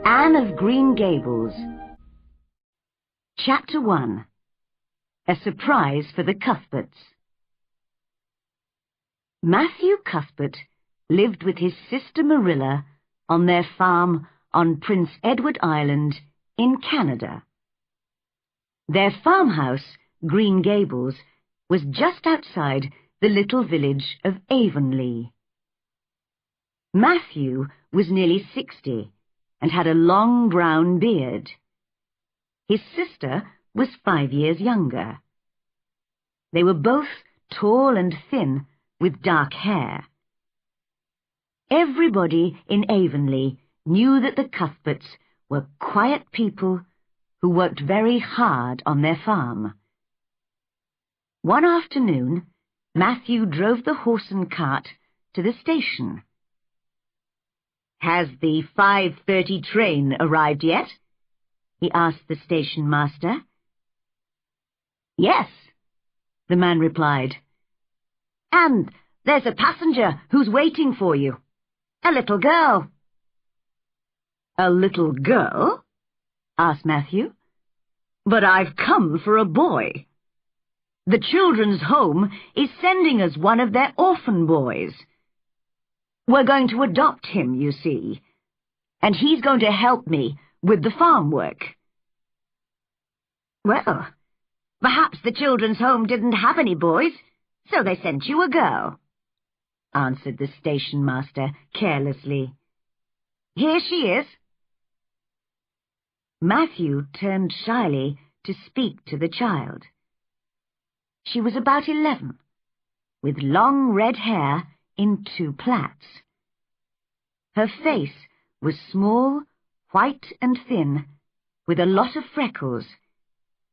Anne of Green Gables. Chapter 1. A Surprise for the Cuthberts. Matthew Cuthbert lived with his sister Marilla on their farm on Prince Edward Island in Canada. Their farmhouse, Green Gables, was just outside the little village of Avonlea. Matthew was nearly 60 and had a long brown beard. His sister was 5 years younger. They were both tall and thin with dark hair. Everybody in Avonlea knew that the Cuthberts were quiet people who worked very hard on their farm. One afternoon, Matthew drove the horse and cart to the station. "Has the 5:30 train arrived yet?" he asked the station master. "Yes," the man replied. "And there's a passenger who's waiting for you. A little girl." "A little girl?" asked Matthew. "But I've come for a boy. The children's home is sending us one of their orphan boys. We're going to adopt him, you see, and he's going to help me with the farm work." "Well, perhaps the children's home didn't have any boys, so they sent you a girl," answered the station master carelessly. "Here she is." Matthew turned shyly to speak to the child. She was about 11, with long red hair in 2 plaits. Her face was small, white and thin, with a lot of freckles,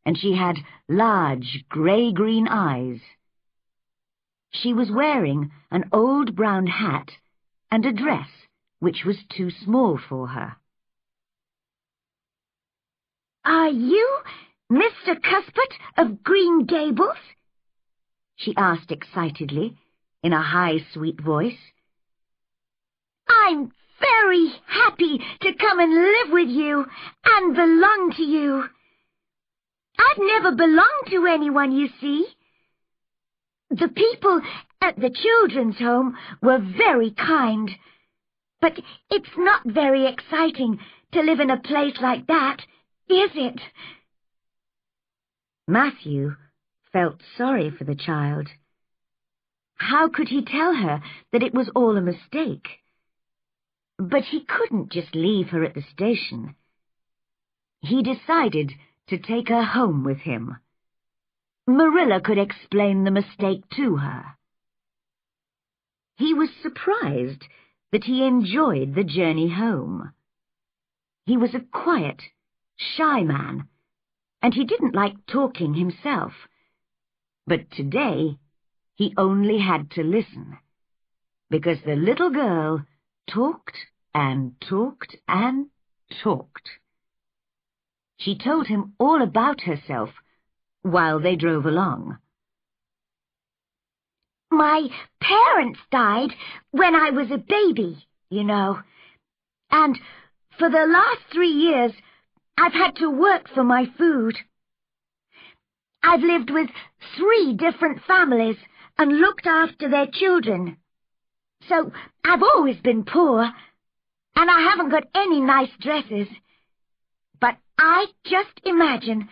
and she had large grey-green eyes. She was wearing an old brown hat and a dress which was too small for her. "Are you Mr. Cuthbert of Green Gables?" she asked excitedly, in a high, sweet voice. "I'm very happy to come and live with you and belong to you. I've never belonged to anyone, you see. The people at the children's home were very kind, but it's not very exciting to live in a place like that, is it?" Matthew felt sorry for the child. How could he tell her that it was all a mistake? But he couldn't just leave her at the station. He decided to take her home with him. Marilla could explain the mistake to her. He was surprised that he enjoyed the journey home. He was a quiet, shy man, and he didn't like talking himself. But today he only had to listen, because the little girl talked and talked and talked. She told him all about herself while they drove along. "My parents died when I was a baby, you know, and for the last 3 years I've had to work for my food. I've lived with 3 different families and looked after their children. So I've always been poor, and I haven't got any nice dresses. But I just imagine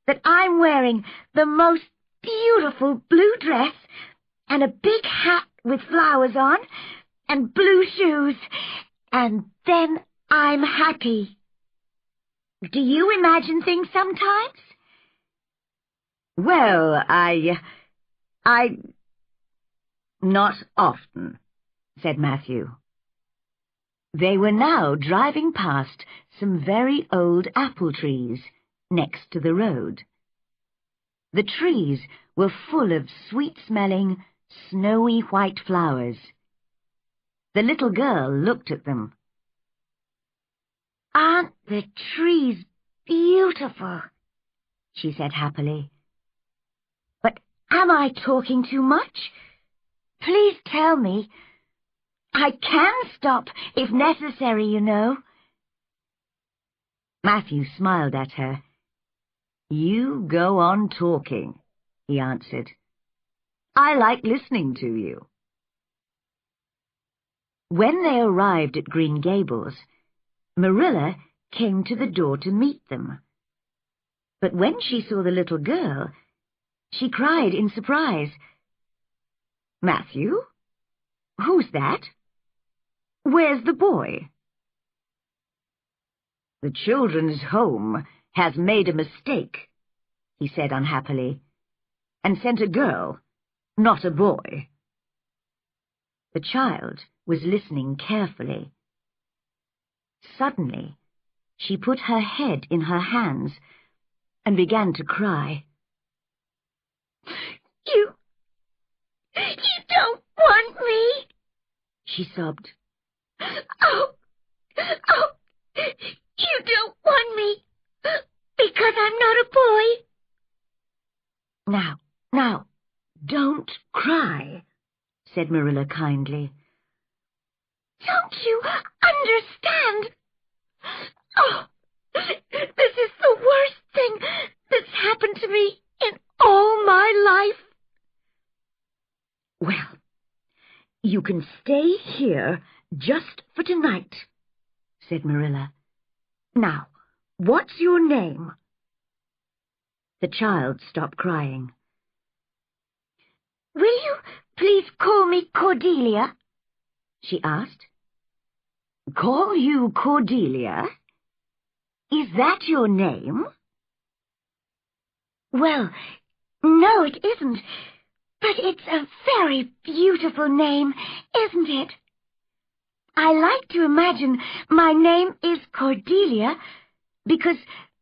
that I'm wearing the most beautiful blue dress and a big hat with flowers on and blue shoes, and then I'm happy. Do you imagine things sometimes?" "Well, I not often," said Matthew. They were now driving past some very old apple trees next to the road. The trees were full of sweet-smelling, snowy white flowers. The little girl looked at them. "Aren't the trees beautiful?" she said happily. "But am I talking too much? Please tell me. I can stop if necessary, you know." Matthew smiled at her. "You go on talking," he answered. "I like listening to you." When they arrived at Green Gables, Marilla came to the door to meet them. But when she saw the little girl, she cried in surprise, "Matthew? Who's that? Where's the boy?" "The children's home has made a mistake," he said unhappily, "and sent a girl, not a boy." The child was listening carefully. Suddenly, she put her head in her hands and began to cry. You don't want me," she sobbed. Oh, you don't want me because I'm not a boy." Now, don't cry," said Marilla kindly. "Don't you understand? Oh, this is the worst thing that's happened to me in all my life." "Well, you can stay here just for tonight," said Marilla. "Now, what's your name?" The child stopped crying. "Will you please call me Cordelia?" she asked. "Call you Cordelia? Is that your name?" "Well, no, it isn't. But it's a very beautiful name, isn't it? I like to imagine my name is Cordelia because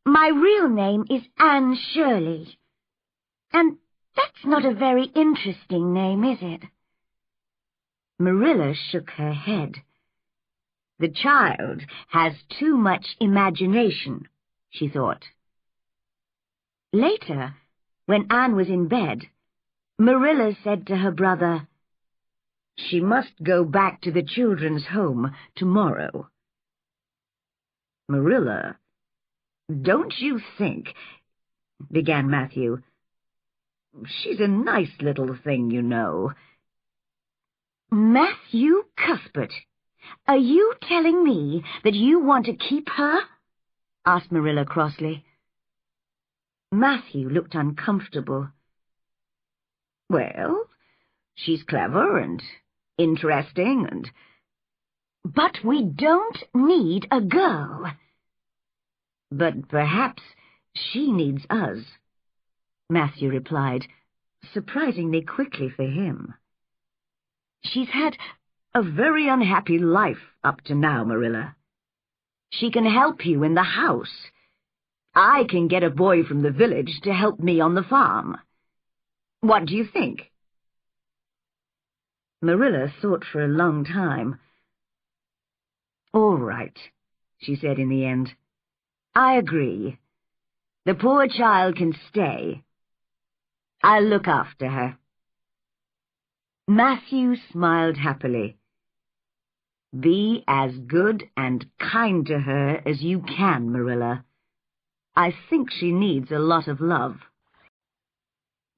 my real name is Anne Shirley. And that's not a very interesting name, is it?" Marilla shook her head. "The child has too much imagination," she thought. Later, when Anne was in bed, Marilla said to her brother, "She must go back to the children's home tomorrow." "Marilla, don't you think—" began Matthew. "She's a nice little thing, you know." "Matthew Cuthbert, are you telling me that you want to keep her?" asked Marilla crossly. Matthew looked uncomfortable. "Well, she's clever and interesting and—" "But we don't need a girl." "But perhaps she needs us," Matthew replied, surprisingly quickly for him. "She's had a very unhappy life up to now, Marilla. She can help you in the house. I can get a boy from the village to help me on the farm. What do you think?" Marilla thought for a long time. "All right," she said in the end. "I agree. The poor child can stay. I'll look after her." Matthew smiled happily. "Be as good and kind to her as you can, Marilla. I think she needs a lot of love."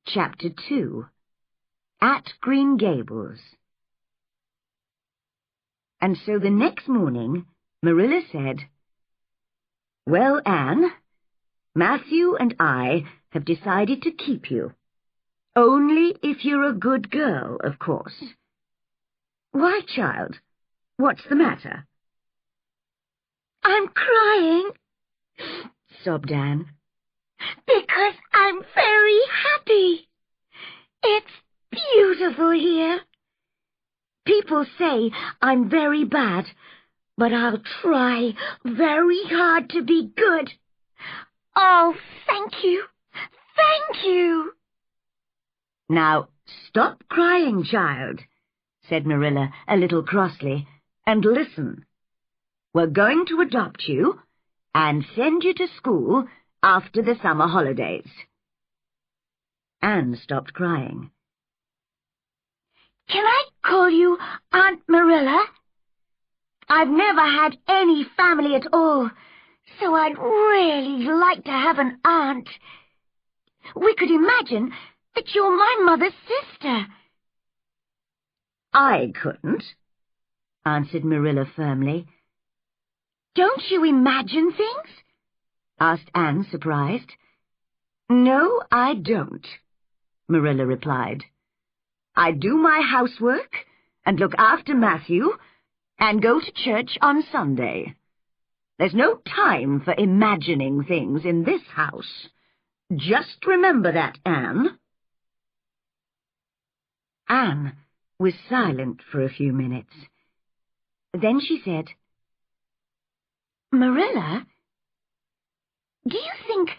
Chapter 2. At Green Gables. And so the next morning, Marilla said, "Well, Anne, Matthew and I have decided to keep you. Only if you're a good girl, of course." "Why, child? What's the matter?" "I'm crying," sobbed Anne, "because I'm very happy. It's beautiful here. People say I'm very bad, but I'll try very hard to be good. Oh, thank you. Thank you." "Now, stop crying, child," said Marilla a little crossly, "and listen. We're going to adopt you and send you to school after the summer holidays." Anne stopped crying. "Can I call you Aunt Marilla? I've never had any family at all, So I'd really like to have an aunt. We could imagine that you're my mother's sister." "I couldn't," answered Marilla firmly. "Don't you imagine things?" asked Anne, surprised. "No, I don't," Marilla replied. "I do my housework and look after Matthew and go to church on Sunday. There's no time for imagining things in this house. Just remember that, Anne." Anne was silent for a few minutes. Then she said, "Marilla, do you think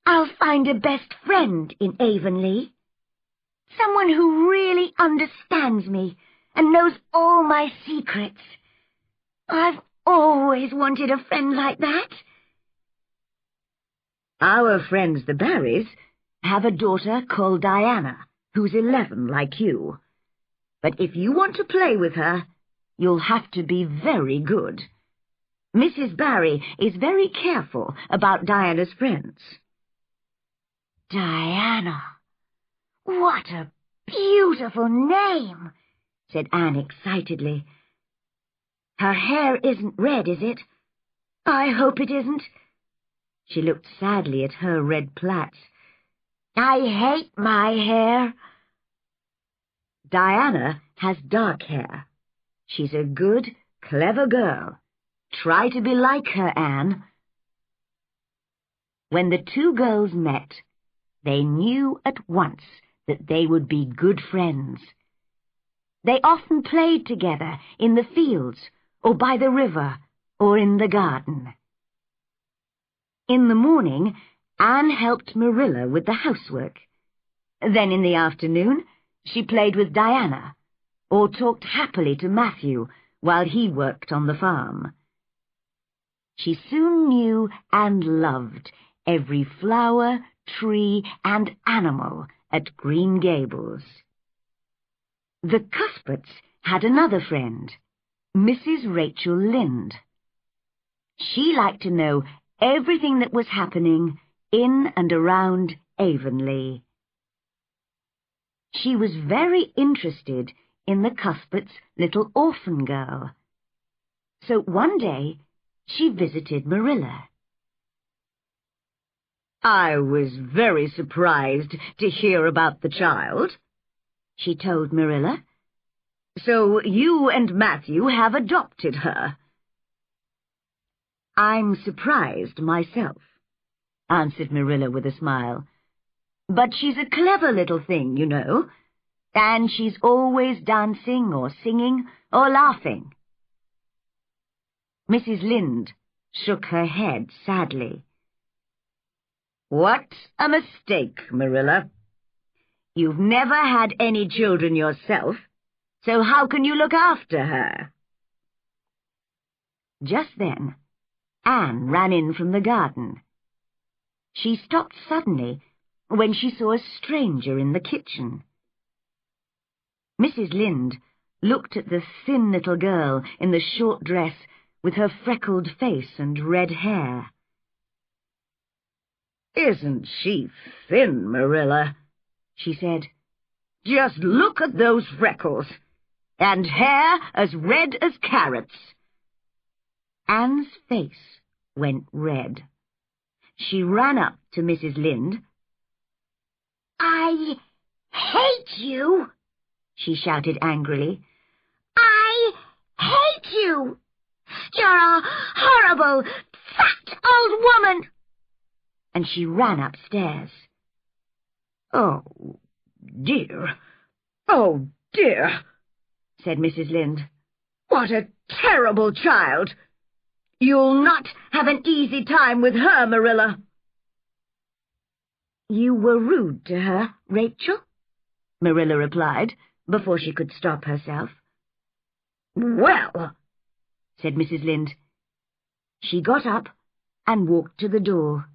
I'll find a best friend in Avonlea? Someone who really understands me and knows all my secrets. I've always wanted a friend like that." "Our friends, the Barrys, have a daughter called Diana, who's 11 like you. But if you want to play with her, you'll have to be very good. Mrs. Barry is very careful about Diana's friends." "Diana! What a beautiful name," said Anne excitedly. "Her hair isn't red, is it? I hope it isn't." She looked sadly at her red plaits. "I hate my hair." "Diana has dark hair. She's a good, clever girl. Try to be like her, Anne." When the two girls met, they knew at once that they would be good friends. They often played together in the fields, or by the river, or in the garden. In the morning, Anne helped Marilla with the housework. Then in the afternoon, she played with Diana, or talked happily to Matthew while he worked on the farm. She soon knew and loved every flower, tree, and animal at Green Gables. The Cuthberts had another friend, Mrs. Rachel Lynde. She liked to know everything that was happening in and around Avonlea. She was very interested in the Cuthberts' little orphan girl. So one day she visited Marilla. "I was very surprised to hear about the child," she told Marilla. "So you and Matthew have adopted her." "I'm surprised myself," answered Marilla with a smile. "But she's a clever little thing, you know, and she's always dancing or singing or laughing." Mrs. Lynde shook her head sadly. "What a mistake, Marilla. You've never had any children yourself, so how can you look after her?" Just then, Anne ran in from the garden. She stopped suddenly when she saw a stranger in the kitchen. Mrs. Lynde looked at the thin little girl in the short dress with her freckled face and red hair. "Isn't she thin, Marilla?" she said. "Just look at those freckles, and hair as red as carrots." Anne's face went red. She ran up to Mrs. Lynde. "I hate you," she shouted angrily. "I hate you! You're a horrible, fat old woman!" And she ran upstairs. "Oh, dear, oh, dear," said Mrs. Lynde. "What a terrible child! You'll not have an easy time with her, Marilla." "You were rude to her, Rachel?" Marilla replied, before she could stop herself. "Well," said Mrs. Lynde. She got up and walked to the door.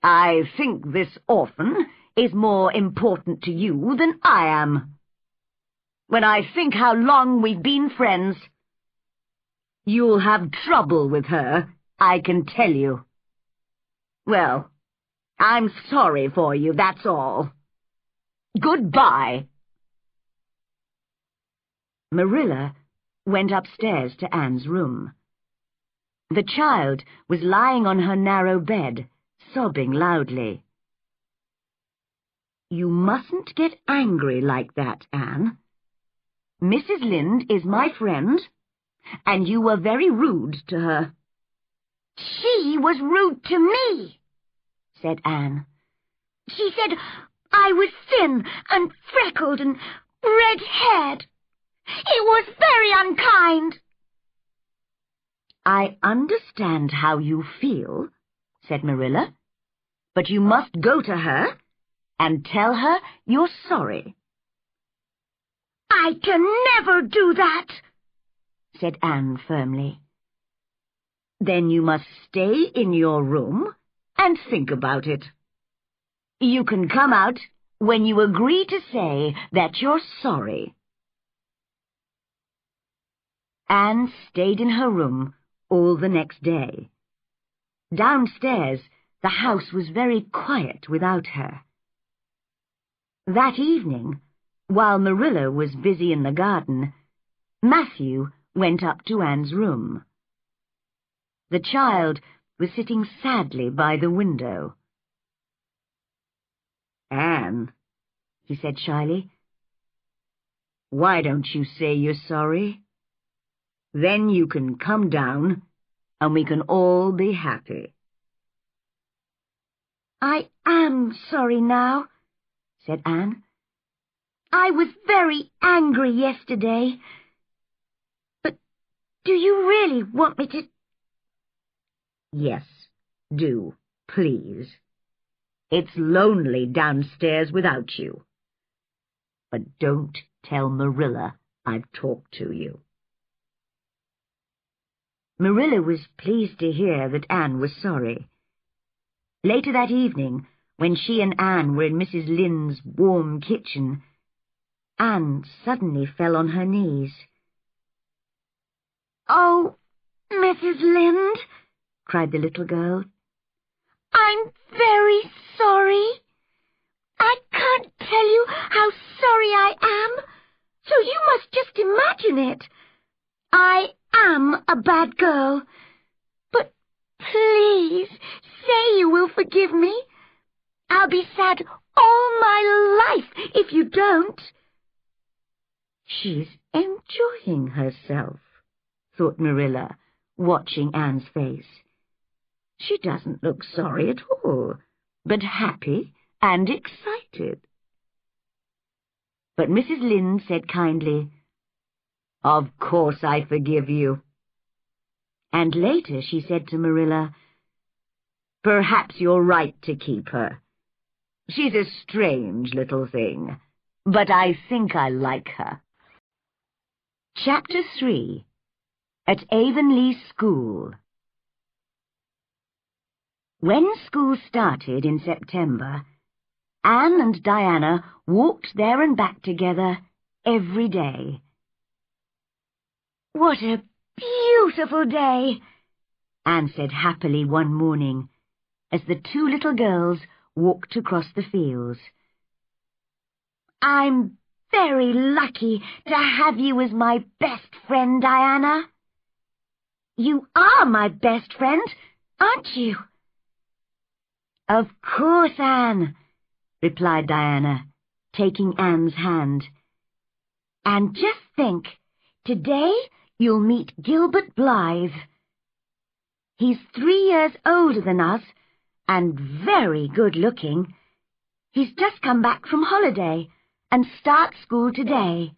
"I think this orphan is more important to you than I am. When I think how long we've been friends, You'll have trouble with her, I can tell you. Well, I'm sorry for you, that's all. Goodbye." Marilla went upstairs to Anne's room. The child was lying on her narrow bed, sobbing loudly. "You mustn't get angry like that, Anne. Mrs. Lynde is my friend, and you were very rude to her." "She was rude to me," said Anne. "She said I was thin and freckled and red-haired. It was very unkind." "I understand how you feel," said Marilla, "but you must go to her and tell her you're sorry." "I can never do that," said Anne firmly. "Then you must stay in your room and think about it. You can come out when you agree to say that you're sorry." Anne stayed in her room all the next day. Downstairs, the house was very quiet without her. That evening, while Marilla was busy in the garden, Matthew went up to Anne's room. The child was sitting sadly by the window. "Anne," he said shyly, "why don't you say you're sorry? Then you can come down, and we can all be happy." "I am sorry now," said Anne. "I was very angry yesterday. But do you really want me to—" "Yes, do, please. It's lonely downstairs without you. But don't tell Marilla I've talked to you." Marilla was pleased to hear that Anne was sorry. Later that evening, when she and Anne were in Mrs. Lynde's warm kitchen, Anne suddenly fell on her knees. "Oh, Mrs. Lynde," cried the little girl, "I'm very sorry. I can't tell you how sorry I am, so you must just imagine it. I am a bad girl, but please say you will forgive me. I'll be sad all my life if you don't." "She's enjoying herself," thought Marilla, watching Anne's face. "She doesn't look sorry at all, but happy and excited." But Mrs. Lynde said kindly, "Of course I forgive you." And later she said to Marilla, "Perhaps you're right to keep her. She's a strange little thing, but I think I like her." Chapter 3. At Avonlea School. When school started in September, Anne and Diana walked there and back together every day. "What a beautiful day," Anne said happily one morning, as the two little girls walked across the fields. "I'm very lucky to have you as my best friend, Diana. You are my best friend, aren't you?" "Of course, Anne," replied Diana, taking Anne's hand. "And just think, today you'll meet Gilbert Blythe. He's 3 years older than us and very good-looking. He's just come back from holiday and starts school today."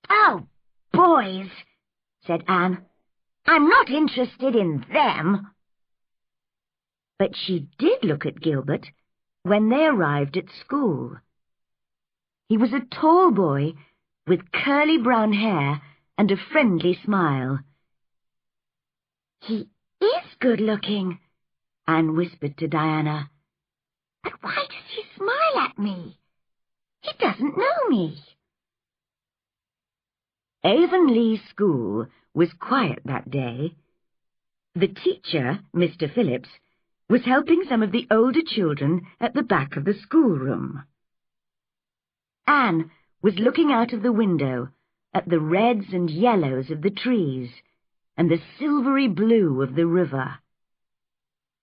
"Oh, boys," said Anne. "I'm not interested in them." But she did look at Gilbert when they arrived at school. He was a tall boy with curly brown hair and a friendly smile. "He is good-looking," Anne whispered to Diana. "But why does he smile at me? He doesn't know me." Avonlea school was quiet that day. The teacher, Mr. Phillips, was helping some of the older children at the back of the schoolroom. Anne was looking out of the window at the reds and yellows of the trees and the silvery blue of the river.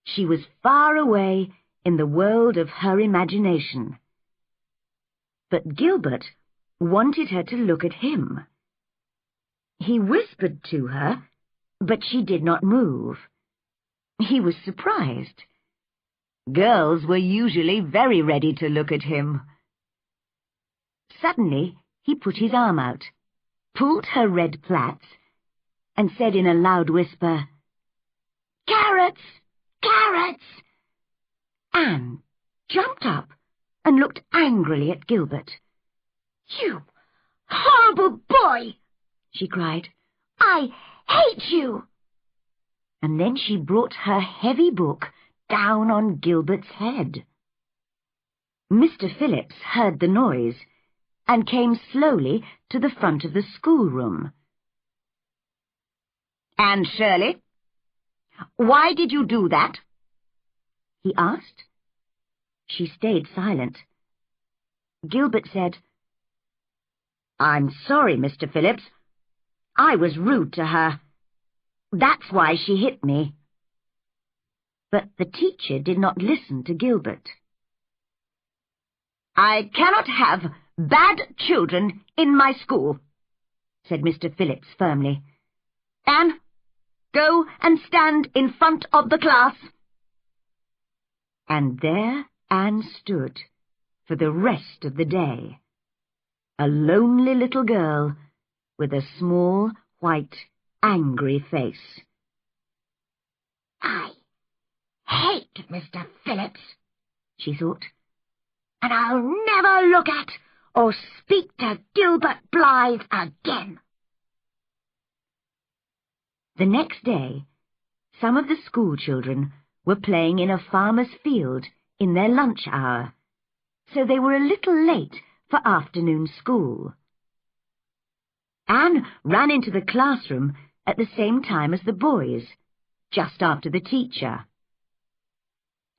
She was far away in the world of her imagination. But Gilbert wanted her to look at him. He whispered to her, but she did not move. He was surprised. Girls were usually very ready to look at him. Suddenly he put his arm out, pulled her red plaits, and said in a loud whisper, "Carrots! Carrots!" Anne jumped up and looked angrily at Gilbert. "You horrible boy!" she cried. "I hate you!" And then she brought her heavy book down on Gilbert's head. Mr. Phillips heard the noise and came slowly to the front of the schoolroom. "And Shirley, why did you do that?" he asked. She stayed silent. Gilbert said, "I'm sorry, Mr. Phillips. I was rude to her. That's why she hit me." But the teacher did not listen to Gilbert. "I cannot have bad children in my school," said Mr. Phillips firmly. "Anne, go and stand in front of the class." And there Anne stood for the rest of the day, a lonely little girl with a small, white, angry face. "I hate Mr. Phillips," she thought, "and I'll never look at or speak to Gilbert Blythe again." The next day, some of the schoolchildren were playing in a farmer's field in their lunch hour, so they were a little late for afternoon school. Anne ran into the classroom at the same time as the boys, just after the teacher.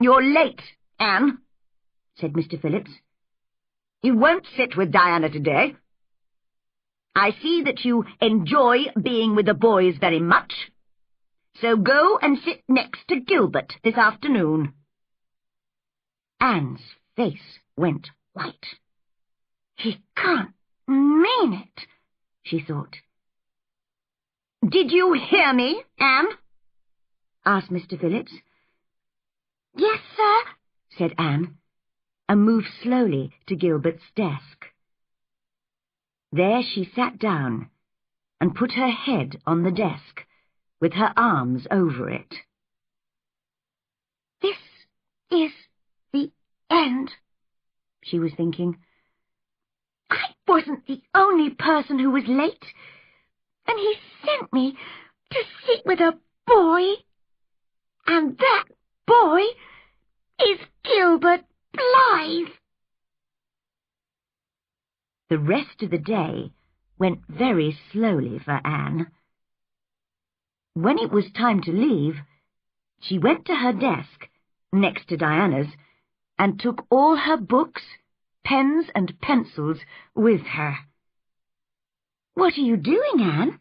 "You're late, Anne," said Mr. Phillips. "You won't sit with Diana today. I see that you enjoy being with the boys very much, so go and sit next to Gilbert this afternoon." Anne's face went white. "He can't mean it," she thought. "Did you hear me, Anne?" asked Mr. Phillips. "Yes, sir," said Anne, and moved slowly to Gilbert's desk. There she sat down and put her head on the desk, with her arms over it. "This is the end," she was thinking. "I wasn't the only person who was late, and he sent me to sit with a boy, and that boy is Gilbert Blythe." The rest of the day went very slowly for Anne. When it was time to leave, she went to her desk, next to Diana's, and took all her books, pens and pencils with her. "What are you doing, Anne?"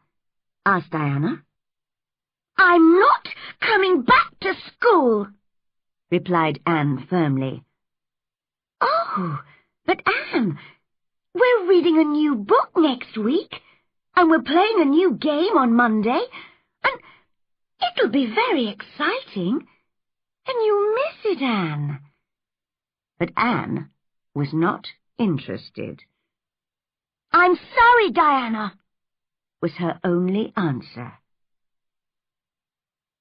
asked Diana. "I'm not coming back to school," replied Anne firmly. "Oh, but Anne, we're reading a new book next week, and we're playing a new game on Monday, and it'll be very exciting, and you'll miss it, Anne." But Anne was not interested. "I'm sorry, Diana," was her only answer.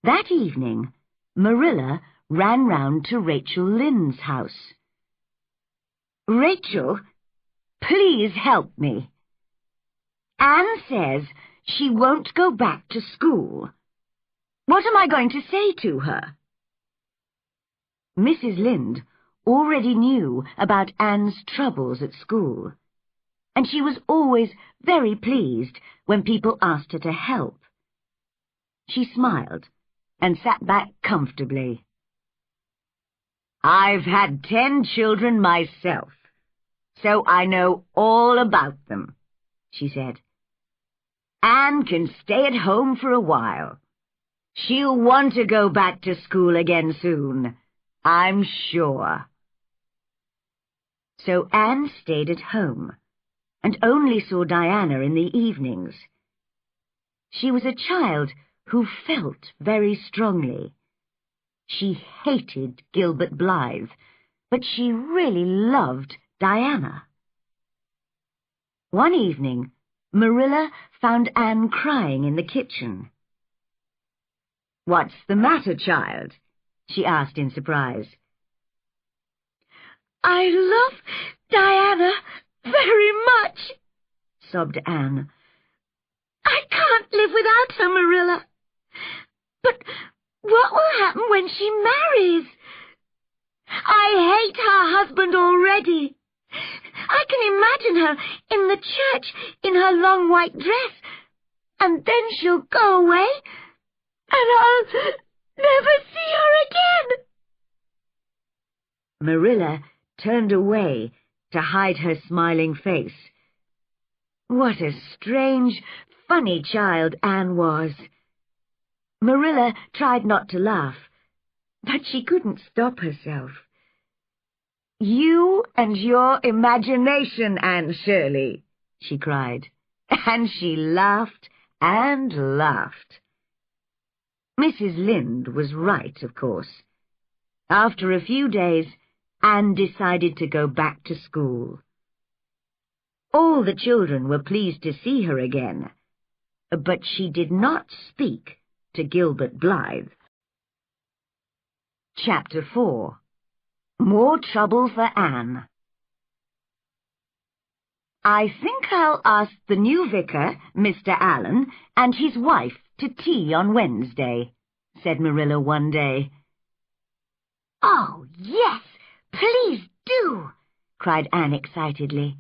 That evening, Marilla ran round to Rachel Lynde's house. "Rachel, please help me. Anne says she won't go back to school. What am I going to say to her?" Mrs. Lynde already knew about Anne's troubles at school. and she was always very pleased when people asked her to help. She smiled and sat back comfortably. "I've had 10 children myself, so I know all about them," she said. "Anne can stay at home for a while. She'll want to go back to school again soon, I'm sure." So Anne stayed at home, and only saw Diana in the evenings. She was a child who felt very strongly. She hated Gilbert Blythe, but she really loved Diana. One evening, Marilla found Anne crying in the kitchen. "What's the matter, child?" she asked in surprise. "I love Diana very much," sobbed Anne. "I can't live without her, Marilla. But what will happen when she marries? I hate her husband already. I can imagine her in the church in her long white dress, and then she'll go away, and I'll never see her again." Marilla turned away to hide her smiling face. What a strange, funny child Anne was. Marilla tried not to laugh, but she couldn't stop herself. "You and your imagination, Anne Shirley," she cried, and she laughed and laughed. Mrs. Lynde was right, of course. After a few days, Anne decided to go back to school. All the children were pleased to see her again, but she did not speak to Gilbert Blythe. Chapter 4. More Trouble for Anne. "I think I'll ask the new vicar, Mr. Allen, and his wife to tea on Wednesday," said Marilla one day. "Oh, yes, please do," cried Anne excitedly.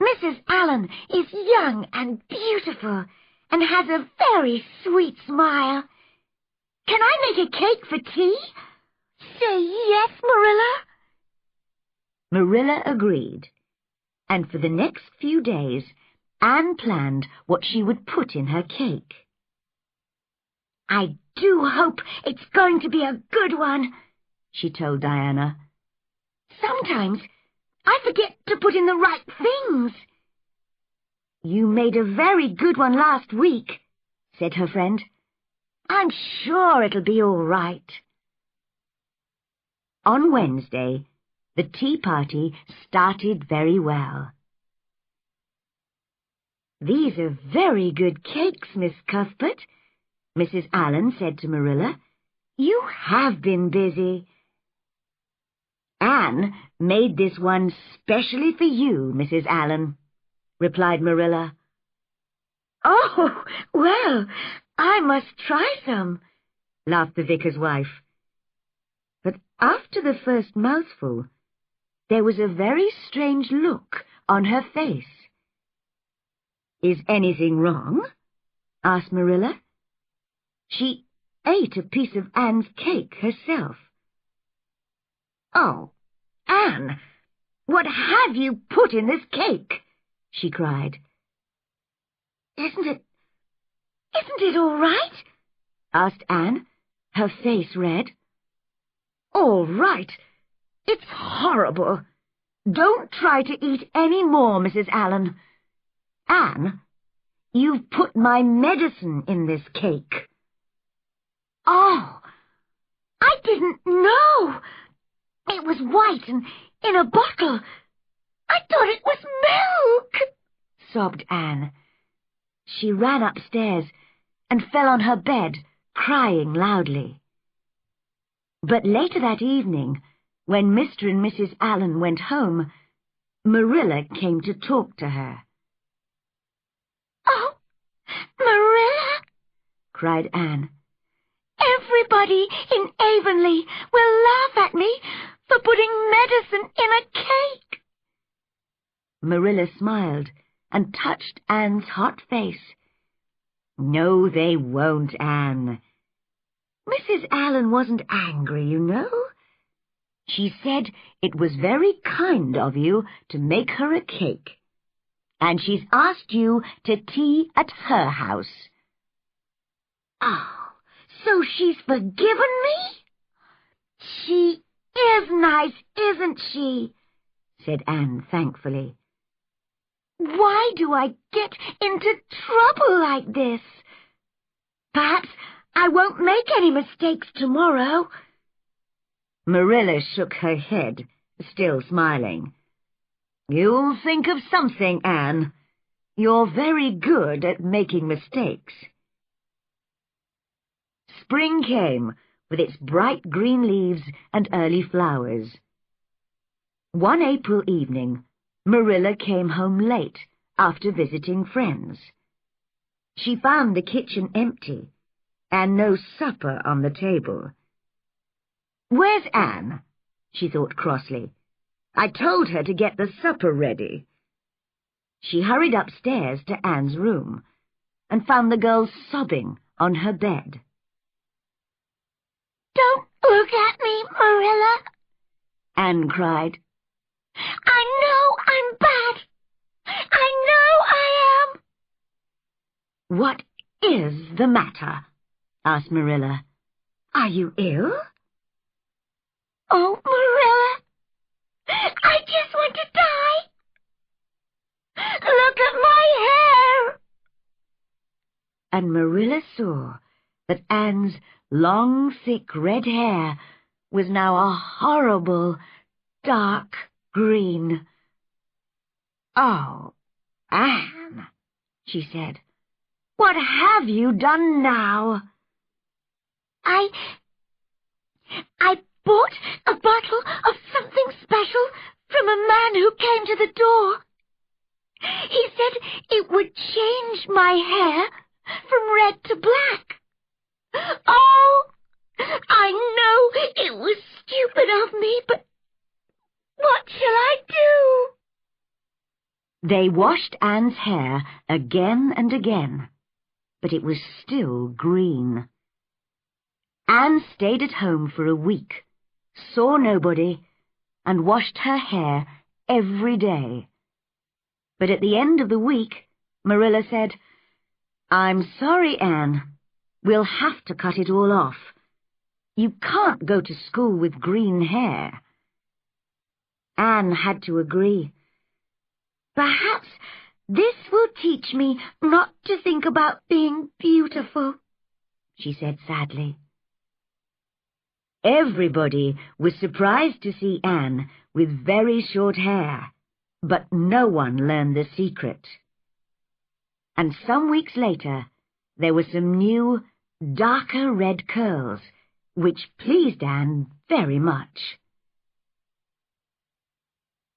"Mrs. Allen is young and beautiful, and has a very sweet smile. Can I make a cake for tea? Say yes, Marilla." Marilla agreed, and for the next few days Anne planned what she would put in her cake. "I do hope it's going to be a good one," she told Diana. "Sometimes I forget to put in the right things." "You made a very good one last week," said her friend. "I'm sure it'll be all right." On Wednesday, the tea party started very well. "These are very good cakes, Miss Cuthbert," Mrs. Allen said to Marilla. "You have been busy." "Anne made this one specially for you, Mrs. Allen," replied Marilla. "Oh, well, I must try some," laughed the vicar's wife. But after the first mouthful, there was a very strange look on her face. "Is anything wrong?" asked Marilla. She ate a piece of Anne's cake herself. "Oh, Anne, what have you put in this cake?" she cried. Isn't it all right?" asked Anne, her face red. "All right? It's horrible. Don't try to eat any more, Mrs. Allen. Anne, you've put my medicine in this cake." "Oh, I didn't know. It was white and in a bottle. I thought it was milk," sobbed Anne. She ran upstairs and fell on her bed, crying loudly. But later that evening, when Mr. and Mrs. Allen went home, Marilla came to talk to her. "Oh, Marilla," cried Anne, "everybody in Avonlea will laugh at me for putting medicine in a cake." Marilla smiled and touched Anne's hot face. "No, they won't, Anne. Mrs. Allen wasn't angry, you know. She said it was very kind of you to make her a cake, and she's asked you to tea at her house." "Oh, so she's forgiven me? She is nice, isn't she?" said Anne thankfully. "Why do I get into trouble like this? Perhaps I won't make any mistakes tomorrow." Marilla shook her head, still smiling. "You'll think of something, Anne. You're very good at making mistakes." Spring came with its bright green leaves and early flowers. One April evening, Marilla came home late after visiting friends. She found the kitchen empty and no supper on the table. "Where's Anne?" she thought crossly. "I told her to get the supper ready." She hurried upstairs to Anne's room and found the girl sobbing on her bed. "Don't look at me, Marilla," Anne cried. "I know I'm bad. I know I am." "What is the matter?" asked Marilla. "Are you ill?" "Oh, Marilla, I just want to die. Look at my hair." And Marilla saw that Anne's long, thick red hair was now a horrible, dark green. "Oh, Anne," she said, "what have you done now?" I bought a bottle of something special from a man who came to the door. He said it would change my hair from red to black. Oh, I know it was stupid of me, but what shall I do?" They washed Anne's hair again and again, but it was still green. Anne stayed at home for a week, saw nobody, and washed her hair every day. But at the end of the week, Marilla said, "I'm sorry, Anne. We'll have to cut it all off. You can't go to school with green hair." Anne had to agree. "Perhaps this will teach me not to think about being beautiful," she said sadly. Everybody was surprised to see Anne with very short hair, but no one learned the secret. And some weeks later, there were some new, darker red curls, which pleased Anne very much.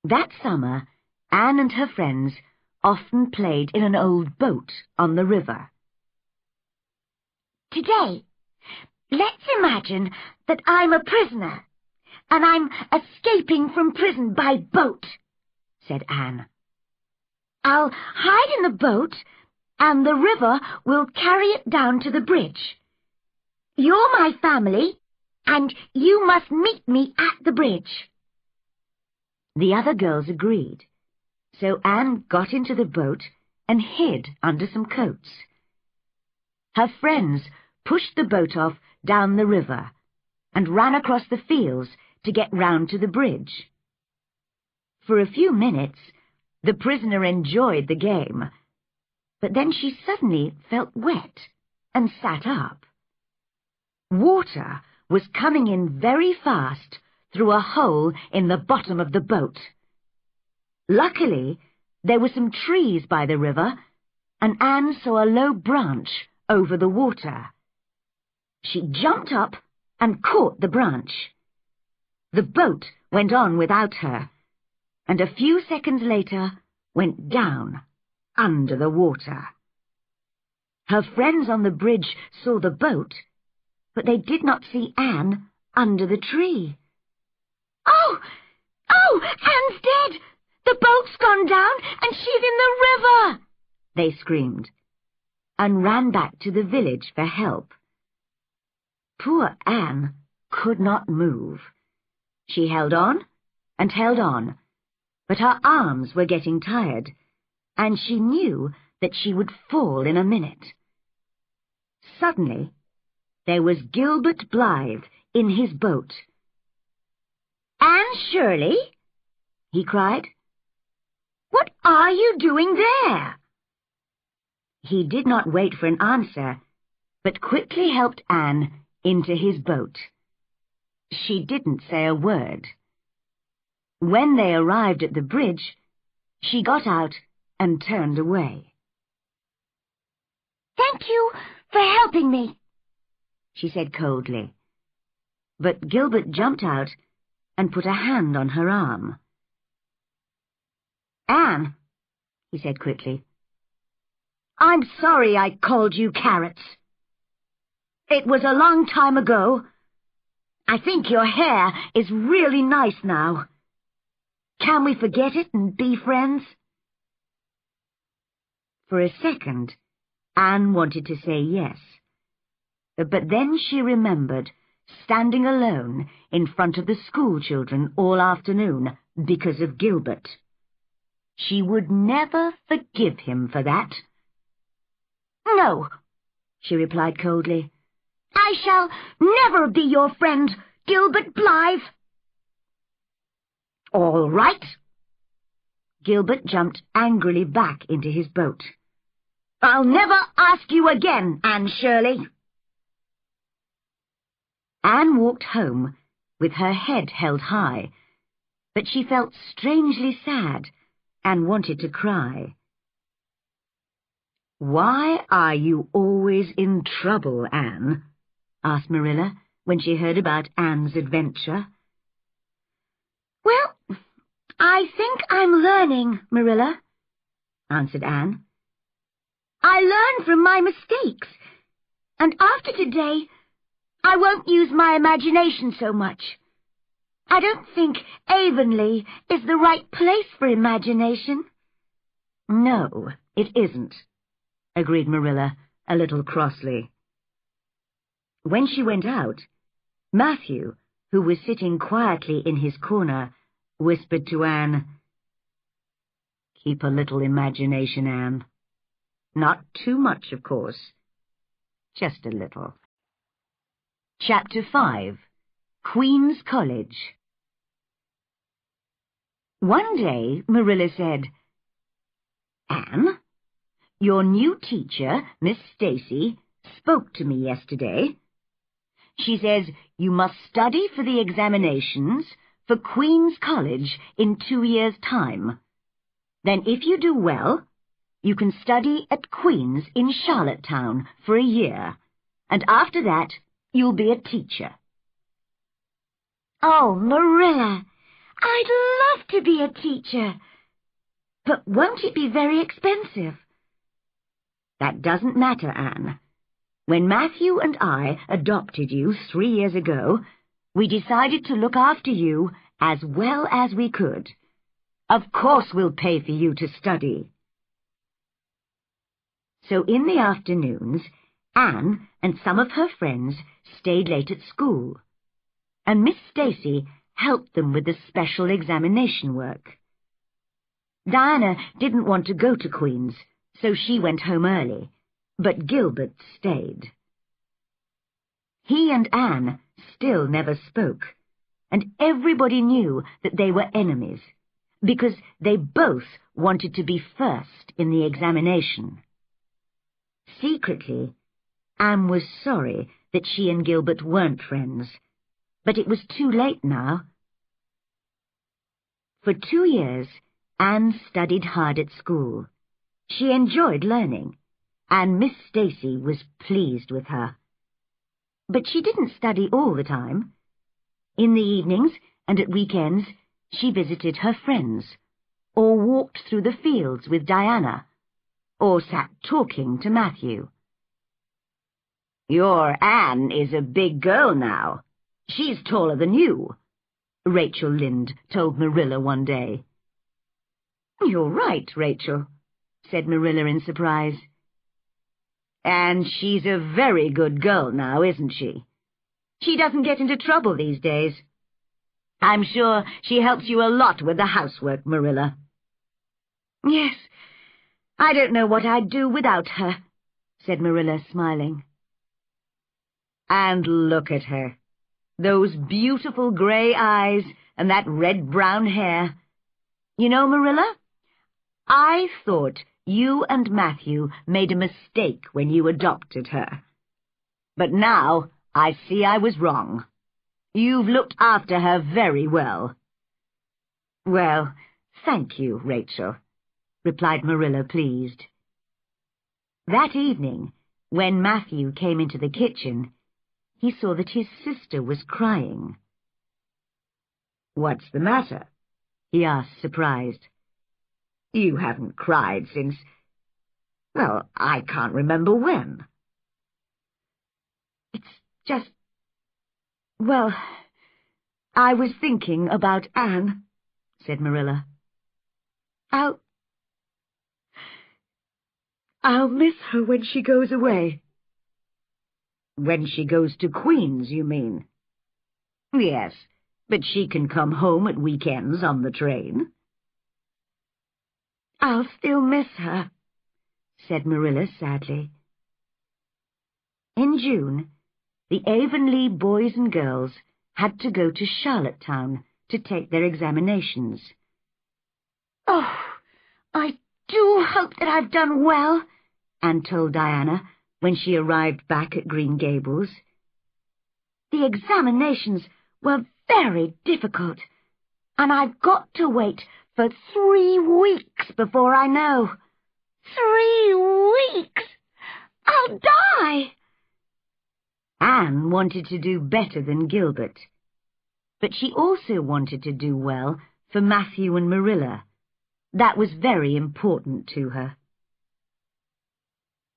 That summer, Anne and her friends often played in an old boat on the river. "Today, let's imagine that I'm a prisoner, and I'm escaping from prison by boat," said Anne. "I'll hide in the boat, and the river will carry it down to the bridge. You're my family, and you must meet me at the bridge." The other girls agreed, so Anne got into the boat and hid under some coats. Her friends pushed the boat off down the river and ran across the fields to get round to the bridge. For a few minutes, the prisoner enjoyed the game, but then she suddenly felt wet and sat up. Water was coming in very fast through a hole in the bottom of the boat. Luckily, there were some trees by the river, and Anne saw a low branch over the water. She jumped up and caught the branch. The boat went on without her, and a few seconds later went down under the water. Her friends on the bridge saw the boat, but they did not see Anne under the tree. "Oh! Oh! Anne's dead! The boat's gone down, and she's in the river!" they screamed, and ran back to the village for help. Poor Anne could not move. She held on and held on, but her arms were getting tired, and she knew that she would fall in a minute. Suddenly, there was Gilbert Blythe in his boat. "Anne Shirley," he cried, "what are you doing there?" He did not wait for an answer, but quickly helped Anne into his boat. She didn't say a word. When they arrived at the bridge, she got out and turned away. "Thank you for helping me," she said coldly. But Gilbert jumped out and put a hand on her arm. "Anne," he said quickly, "I'm sorry I called you Carrots. It was a long time ago. I think your hair is really nice now. Can we forget it and be friends?" For a second, Anne wanted to say yes, but then she remembered standing alone in front of the school children all afternoon because of Gilbert. She would never forgive him for that. "No," she replied coldly. "I shall never be your friend, Gilbert Blythe." "All right." Gilbert jumped angrily back into his boat. "I'll never ask you again, Anne Shirley." Anne walked home with her head held high, but she felt strangely sad and wanted to cry. "Why are you always in trouble, Anne?" asked Marilla when she heard about Anne's adventure. "Well, I think I'm learning, Marilla," answered Anne. "I learn from my mistakes, and after today, I won't use my imagination so much. I don't think Avonlea is the right place for imagination." "No, it isn't," agreed Marilla a little crossly. When she went out, Matthew, who was sitting quietly in his corner, whispered to Anne, "Keep a little imagination, Anne. Not too much, of course. Just a little." Chapter 5. Queen's College. One day, Marilla said, "Anne, your new teacher, Miss Stacy, spoke to me yesterday. She says you must study for the examinations for Queen's College in 2 years' time. Then if you do well, you can study at Queen's in Charlottetown for a year, and after that you'll be a teacher." "Oh, Marilla, I'd love to be a teacher. But won't it be very expensive?" "That doesn't matter, Anne. When Matthew and I adopted you 3 years ago, we decided to look after you as well as we could. Of course we'll pay for you to study." So in the afternoons, Anne and some of her friends stayed late at school, and Miss Stacy helped them with the special examination work. Diana didn't want to go to Queen's, so she went home early, but Gilbert stayed. He and Anne still never spoke, and everybody knew that they were enemies, because they both wanted to be first in the examination. Secretly, Anne was sorry that she and Gilbert weren't friends, but it was too late now. For 2 years, Anne studied hard at school. She enjoyed learning, and Miss Stacy was pleased with her. But she didn't study all the time. In the evenings and at weekends, she visited her friends, or walked through the fields with Diana, or sat talking to Matthew. "Your Anne is a big girl now. She's taller than you," Rachel Lynde told Marilla one day. "You're right, Rachel," said Marilla in surprise. "And she's a very good girl now, isn't she? She doesn't get into trouble these days. I'm sure she helps you a lot with the housework, Marilla." "Yes, I don't know what I'd do without her," said Marilla, smiling. "And look at her. Those beautiful gray eyes and that red-brown hair. You know, Marilla, I thought you and Matthew made a mistake when you adopted her. But now I see I was wrong. You've looked after her very well." "Well, thank you, Rachel," replied Marilla, pleased. That evening, when Matthew came into the kitchen, he saw that his sister was crying. "What's the matter?" he asked, surprised. "You haven't cried since, well, I can't remember when." "It's just, well, I was thinking about Anne," said Marilla. I'll miss her when she goes away." "When she goes to Queen's, you mean?" "Yes, but she can come home at weekends on the train." "I'll still miss her," said Marilla sadly. In June, the Avonlea boys and girls had to go to Charlottetown to take their examinations. "Oh, I do hope that I've done well," Anne told Diana when she arrived back at Green Gables. "The examinations were very difficult, and I've got to wait for 3 weeks before I know. 3 weeks! I'll die!" Anne wanted to do better than Gilbert, but she also wanted to do well for Matthew and Marilla. That was very important to her.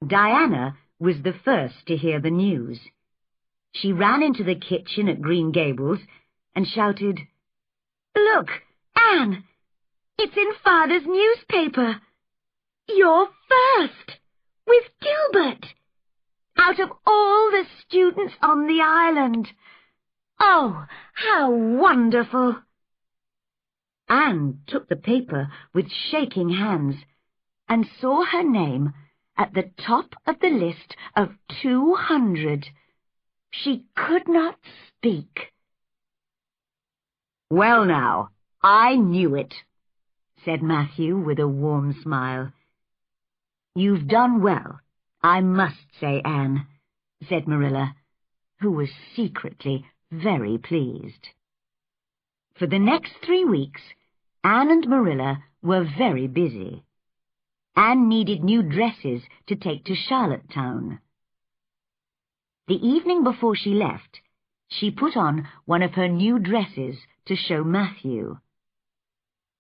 Diana was the first to hear the news. She ran into the kitchen at Green Gables and shouted, "Look, Anne! It's in Father's newspaper! You're first, with Gilbert! Out of all the students on the island! Oh, how wonderful!" Anne took the paper with shaking hands and saw her name at the top of the list of 200. She could not speak. "Well now, I knew it," said Matthew with a warm smile. "You've done well, I must say, Anne," said Marilla, who was secretly very pleased. For the next 3 weeks, Anne and Marilla were very busy. Anne needed new dresses to take to Charlottetown. The evening before she left, she put on one of her new dresses to show Matthew.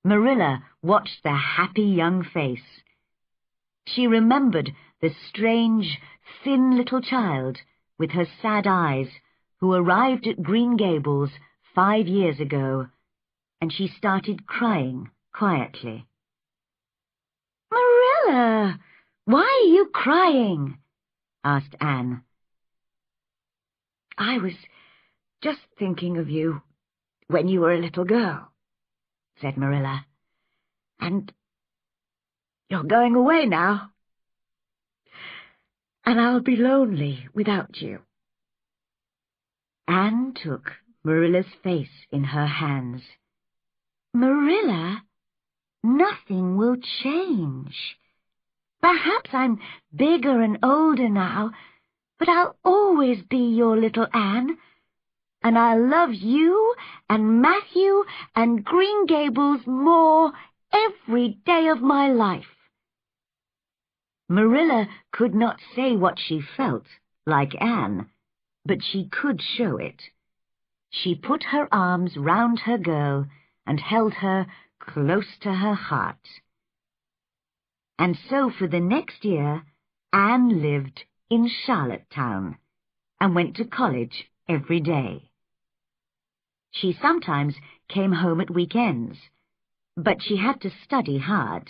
Marilla watched the happy young face. She remembered the strange, thin little child with her sad eyes who arrived at Green Gables 5 years ago, and she started crying quietly. "Marilla, why are you crying?" asked Anne. "I was just thinking of you when you were a little girl," said Marilla. "And you're going away now, and I'll be lonely without you." Anne took Marilla's face in her hands. "Marilla, nothing will change. Perhaps I'm bigger and older now, but I'll always be your little Anne, and I'll love you and Matthew and Green Gables more every day of my life." Marilla could not say what she felt, like Anne, but she could show it. She put her arms round her girl and held her close to her heart. And so for the next year, Anne lived in Charlottetown and went to college every day. She sometimes came home at weekends, but she had to study hard.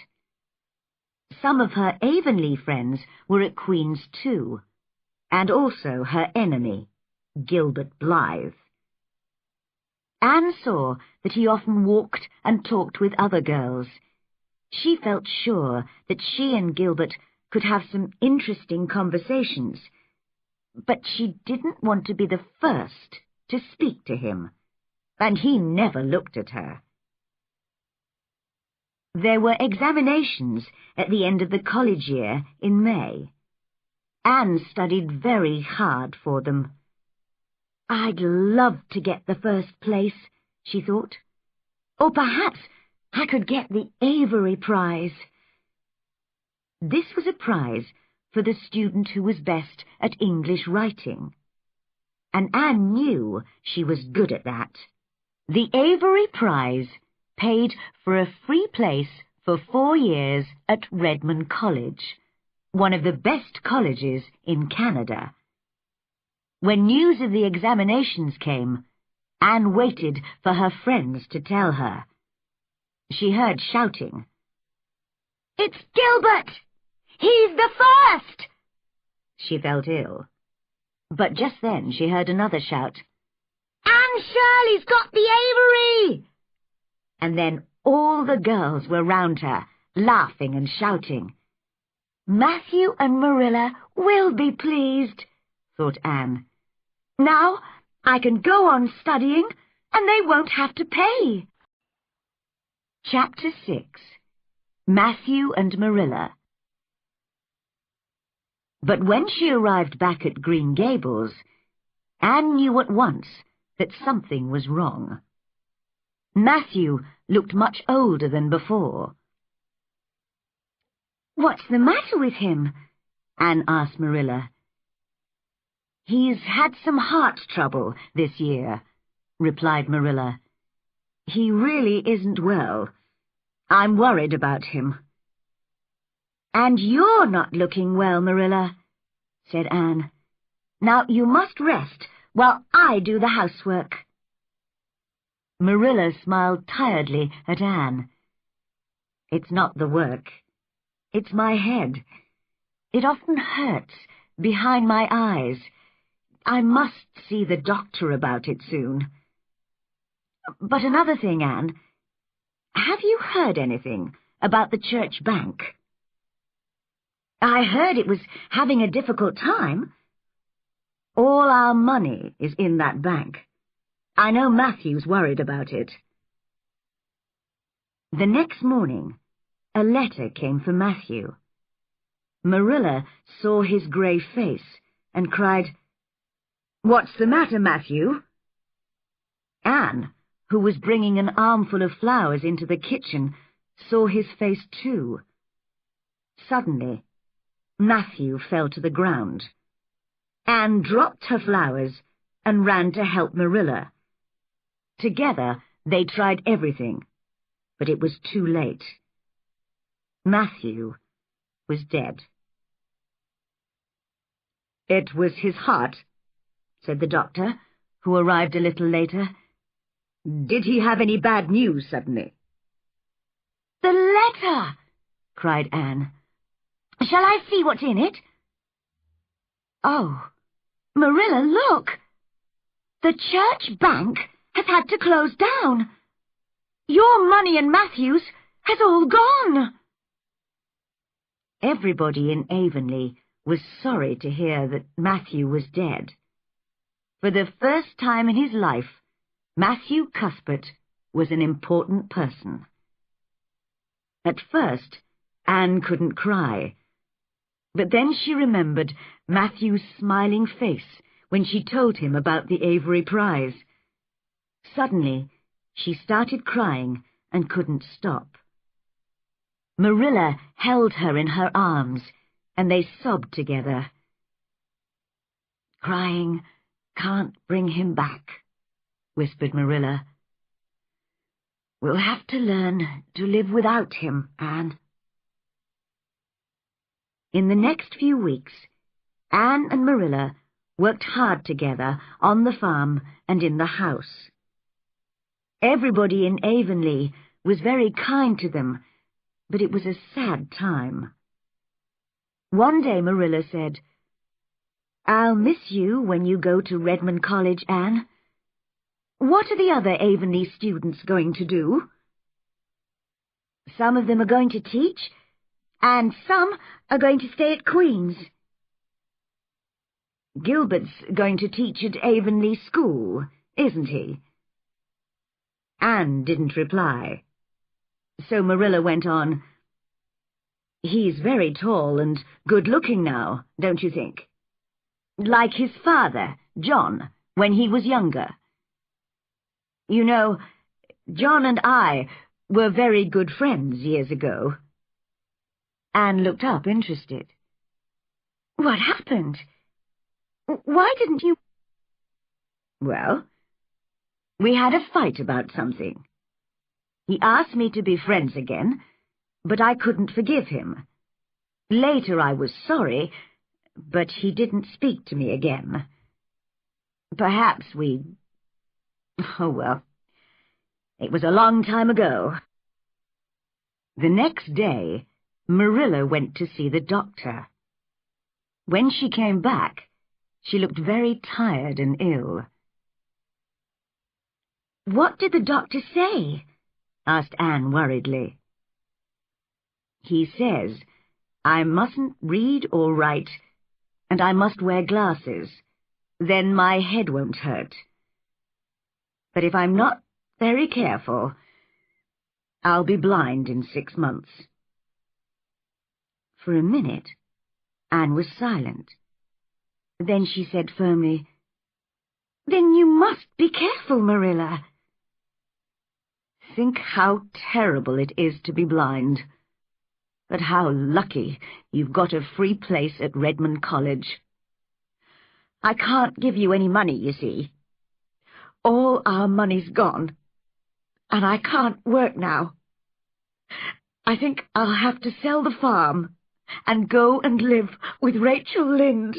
Some of her Avonlea friends were at Queen's too, and also her enemy, Gilbert Blythe. Anne saw that he often walked and talked with other girls. She felt sure that she and Gilbert could have some interesting conversations, but she didn't want to be the first to speak to him, and he never looked at her. There were examinations at the end of the college year in May. Anne studied very hard for them. I'd love to get the first place, she thought. Or perhaps I could get the Avery Prize. This was a prize for the student who was best at English writing, and Anne knew she was good at that. The Avery Prize paid for a free place for 4 years at Redmond College, one of the best colleges in Canada. When news of the examinations came, Anne waited for her friends to tell her. She heard shouting. "It's Gilbert! He's the first!" She felt ill. But just then she heard another shout. "Anne Shirley's got the Avery!" And then all the girls were round her, laughing and shouting. "Matthew and Marilla will be pleased," thought Anne. "Now I can go on studying, and they won't have to pay." Chapter 6. Matthew and Marilla. But when she arrived back at Green Gables, Anne knew at once that something was wrong. Matthew looked much older than before. "What's the matter with him?" Anne asked Marilla. "He's had some heart trouble this year," replied Marilla. "He really isn't well. I'm worried about him." "And you're not looking well, Marilla," said Anne. "Now you must rest while I do the housework." Marilla smiled tiredly at Anne. "It's not the work. It's my head. It often hurts behind my eyes. I must see the doctor about it soon. But another thing, Anne. Have you heard anything about the church bank?" "I heard it was having a difficult time." "All our money is in that bank. I know Matthew's worried about it." The next morning, a letter came for Matthew. Marilla saw his grey face and cried, "What's the matter, Matthew?" Anne, who was bringing an armful of flowers into the kitchen, saw his face too. Suddenly, Matthew fell to the ground. Anne dropped her flowers and ran to help Marilla. Together they tried everything, but it was too late. Matthew was dead. "It was his heart," said the doctor, who arrived a little later. "Did he have any bad news suddenly?" "The letter!" cried Anne. "Shall I see what's in it?" "Oh, Marilla, look! The church bank has had to close down. Your money and Matthew's has all gone." Everybody in Avonlea was sorry to hear that Matthew was dead. For the first time in his life, Matthew Cuthbert was an important person. At first, Anne couldn't cry, but then she remembered Matthew's smiling face when she told him about the Avery Prize. Suddenly, she started crying and couldn't stop. Marilla held her in her arms, and they sobbed together. "Crying can't bring him back," whispered Marilla. "We'll have to learn to live without him, Anne." In the next few weeks, Anne and Marilla worked hard together on the farm and in the house. Everybody in Avonlea was very kind to them, but it was a sad time. One day Marilla said, "I'll miss you when you go to Redmond College, Anne. What are the other Avonlea students going to do?" "Some of them are going to teach, and some are going to stay at Queen's." "Gilbert's going to teach at Avonlea School, isn't he?" Anne didn't reply. So Marilla went on, "He's very tall and good-looking now, don't you think? Like his father, John, when he was younger. You know, John and I were very good friends years ago." Anne looked up, interested. "What happened? Why didn't you—" "Well, we had a fight about something. He asked me to be friends again, but I couldn't forgive him. Later I was sorry, but he didn't speak to me again. Perhaps oh well, it was a long time ago." The next day, Marilla went to see the doctor. When she came back, she looked very tired and ill. "What did the doctor say?" asked Anne worriedly. "He says I mustn't read or write, and I must wear glasses. Then my head won't hurt. But if I'm not very careful, I'll be blind in 6 months." For a minute, Anne was silent. Then she said firmly, "Then you must be careful, Marilla." "Think how terrible it is to be blind. But how lucky you've got a free place at Redmond College. I can't give you any money, you see. All our money's gone, and I can't work now. I think I'll have to sell the farm and go and live with Rachel Lynde."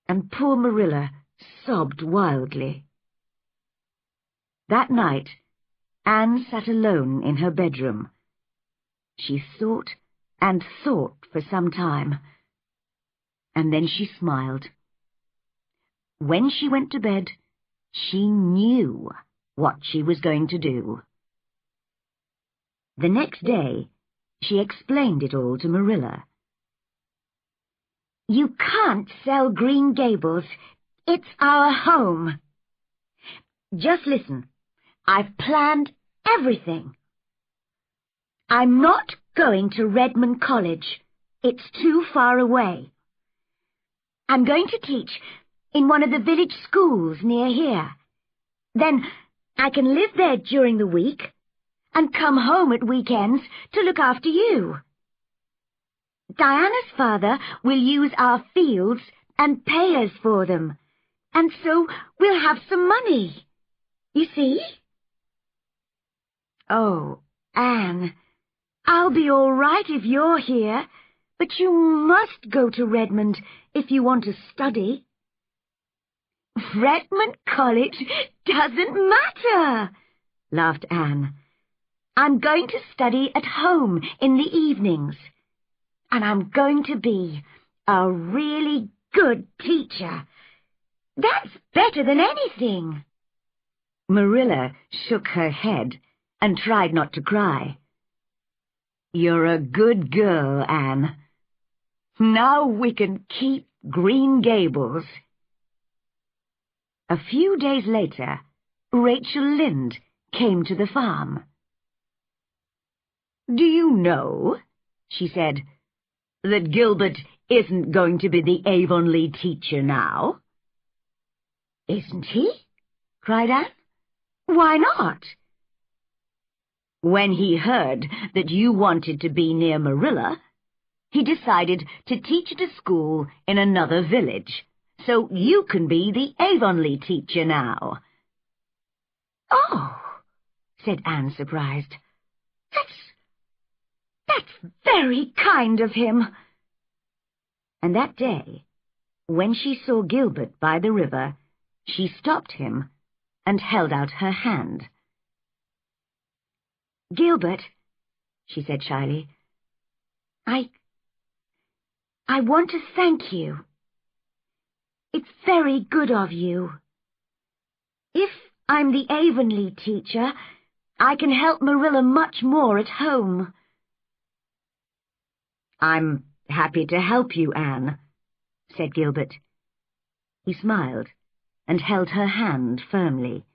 And poor Marilla sobbed wildly. That night, Anne sat alone in her bedroom. She thought and thought for some time, and then she smiled. When she went to bed, she knew what she was going to do. The next day, she explained it all to Marilla. "You can't sell Green Gables. It's our home. Just listen. I've planned everything. I'm not going to Redmond College. It's too far away. I'm going to teach in one of the village schools near here. Then I can live there during the week and come home at weekends to look after you. Diana's father will use our fields and pay us for them, and so we'll have some money. You see?" "Oh, Anne, I'll be all right if you're here, but you must go to Redmond if you want to study." "Redmond College doesn't matter," laughed Anne. "I'm going to study at home in the evenings, and I'm going to be a really good teacher. That's better than anything." Marilla shook her head and tried not to cry. "You're a good girl, Anne. Now we can keep Green Gables." A few days later, Rachel Lynde came to the farm. "Do you know," she said, "that Gilbert isn't going to be the Avonlea teacher now?" "Isn't he?" cried Anne. "Why not?" "When he heard that you wanted to be near Marilla, he decided to teach at a school in another village, so you can be the Avonlea teacher now." "Oh," said Anne, surprised. That's very kind of him." And that day, when she saw Gilbert by the river, she stopped him and held out her hand. Gilbert, she said shyly, I want to thank you. It's very good of you. If I'm the Avonlea teacher, I can help Marilla much more at home. I'm happy to help you, Anne, said Gilbert. He smiled and held her hand firmly.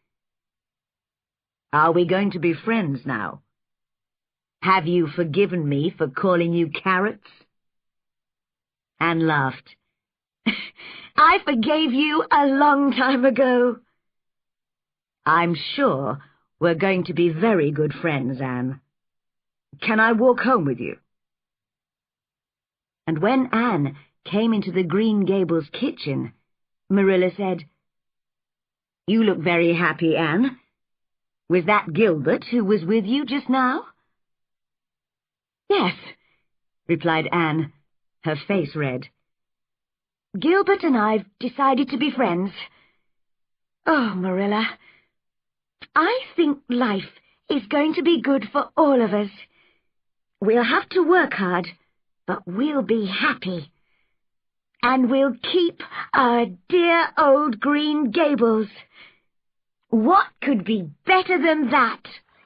Are we going to be friends now? Have you forgiven me for calling you Carrots? Anne laughed. I forgave you a long time ago. I'm sure we're going to be very good friends, Anne. Can I walk home with you? And when Anne came into the Green Gables kitchen, Marilla said, You look very happy, Anne. Was that Gilbert who was with you just now? Yes, replied Anne, her face red. Gilbert and I've decided to be friends. Oh, Marilla, I think life is going to be good for all of us. We'll have to work hard, but we'll be happy. And we'll keep our dear old Green Gables. What could be better than that?